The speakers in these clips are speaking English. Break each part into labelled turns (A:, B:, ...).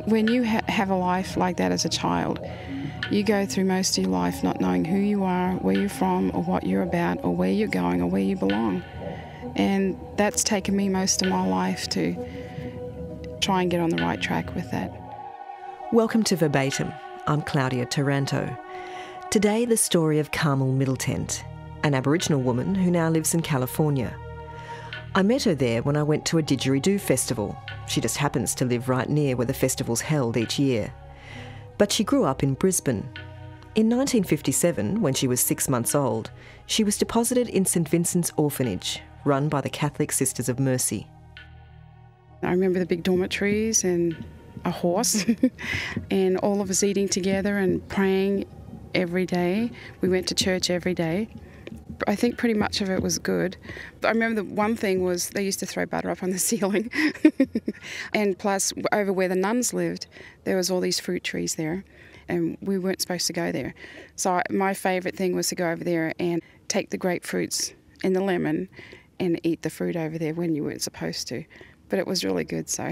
A: When you have a life like that as a child, you go through most of your life not knowing who you are, where you're from, or what you're about, or where you're going, or where you belong. And that's taken me most of my life to try and get on the right track with that.
B: Welcome to Verbatim. I'm Claudia Taranto. Today, the story of Carmel Middletent, an Aboriginal woman who now lives in California. I met her there when I went to a didgeridoo festival. She just happens to live right near where the festival's held each year. But she grew up in Brisbane. In 1957, when she was 6 months old, she was deposited in St Vincent's Orphanage, run by the Catholic Sisters of Mercy.
A: I remember the big dormitories and a horse and all of us eating together and praying every day. We went to church every day. I think pretty much of it was good. I remember the one thing was they used to throw butter up on the ceiling. And plus, over where the nuns lived, there was all these fruit trees there, and we weren't supposed to go there. So my favourite thing was to go over there and take the grapefruits and the lemon and eat the fruit over there when you weren't supposed to. But it was really good, so.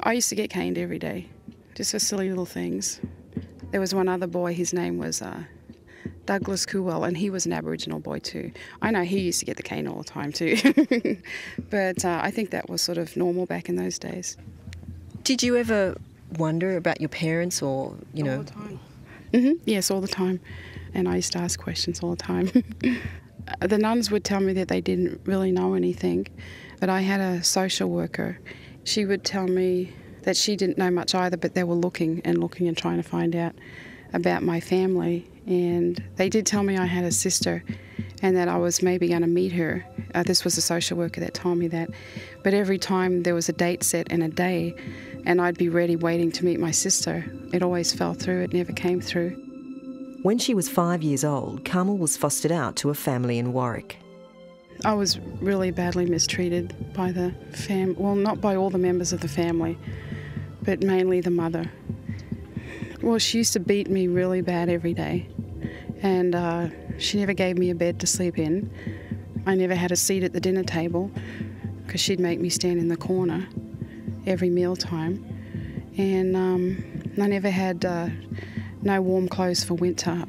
A: I used to get caned every day, just for silly little things. There was one other boy, his name was Douglas Coolwell, and he was an Aboriginal boy too. I know he used to get the cane all the time too. But I think that was sort of normal back in those days.
B: Did you ever wonder about your parents or, you know?
A: All the time. Yes, all the time. And I used to ask questions all the time. The nuns would tell me that they didn't really know anything, but I had a social worker. She would tell me that she didn't know much either, but they were looking and trying to find out about my family. And they did tell me I had a sister and that I was maybe going to meet her. This was a social worker that told me that. But every time there was a date set and a day, and I'd be ready waiting to meet my sister, it always fell through. It never came through.
B: When she was 5 years old, Carmel was fostered out to a family in Warwick.
A: I was really badly mistreated by the well, not by all the members of the family, but mainly the mother. Well, she used to beat me really bad every day, and she never gave me a bed to sleep in. I never had a seat at the dinner table because she'd make me stand in the corner every mealtime, and I never had no warm clothes for winter.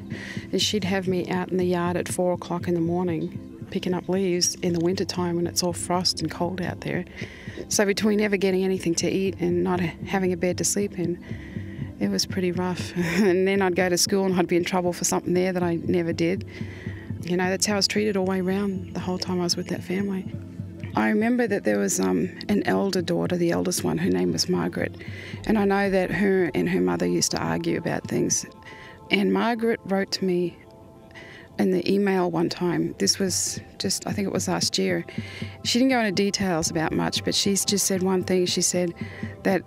A: And she'd have me out in the yard at 4 o'clock in the morning picking up leaves in the winter time when it's all frost and cold out there. So between never getting anything to eat and not having a bed to sleep in, it was pretty rough. And then I'd go to school and I'd be in trouble for something there that I never did. You know, that's how I was treated all the way around the whole time I was with that family. I remember that there was an elder daughter, the eldest one, her name was Margaret. And I know that her and her mother used to argue about things. And Margaret wrote to me in the email one time. This was just, I think it was last year. She didn't go into details about much, but she's just said one thing. She said that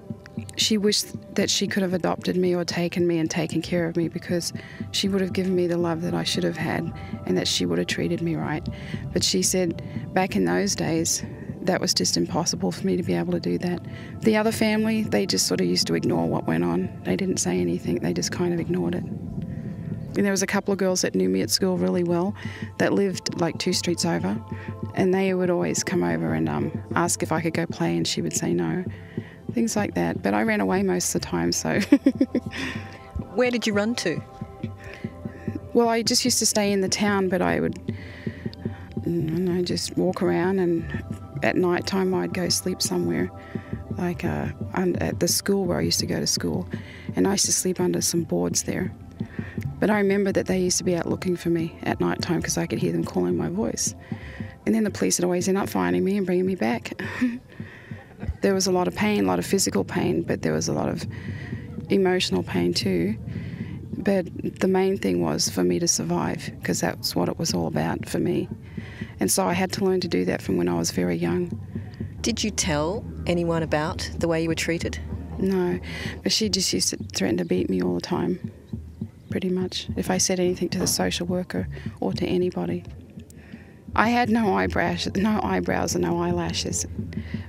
A: she wished that she could have adopted me or taken me and taken care of me, because she would have given me the love that I should have had and that she would have treated me right. But she said back in those days, that was just impossible for me to be able to do that. The other family, they just sort of used to ignore what went on. They didn't say anything, they just kind of ignored it. And there was a couple of girls that knew me at school really well that lived like 2 streets over, and they would always come over and ask if I could go play, and she would say no. Things like that. But I ran away most of the time, so.
B: Where did you run to?
A: Well, I just used to stay in the town, but I would, just walk around, and at night time I'd go sleep somewhere, like at the school where I used to go to school, and I used to sleep under some boards there. But I remember that they used to be out looking for me at night time because I could hear them calling my voice. And then the police would always end up finding me and bringing me back. There was a lot of pain, a lot of physical pain, but there was a lot of emotional pain too. But the main thing was for me to survive, because that's what it was all about for me. And so I had to learn to do that from when I was very young.
B: Did you tell anyone about the way you were treated?
A: No, but she just used to threaten to beat me all the time, pretty much, if I said anything to the social worker or to anybody. I had no eyebrows and no eyelashes.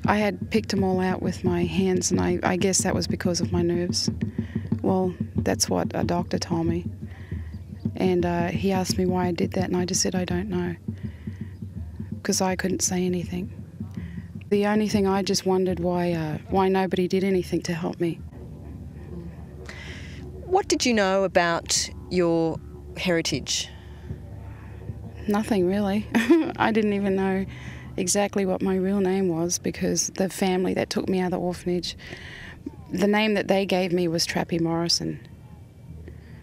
A: I had picked them all out with my hands, and I guess that was because of my nerves. Well, that's what a doctor told me. And he asked me why I did that, and I just said I don't know, because I couldn't say anything. The only thing I just wondered why nobody did anything to help me.
B: What did you know about your heritage?
A: Nothing really. I didn't even know exactly what my real name was because the family that took me out of the orphanage, the name that they gave me was Trappy Morrison.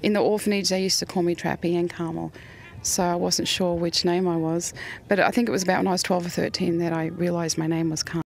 A: In the orphanage they used to call me Trappy and Carmel, so I wasn't sure which name I was. But I think it was about when I was 12 or 13 that I realised my name was Carmel.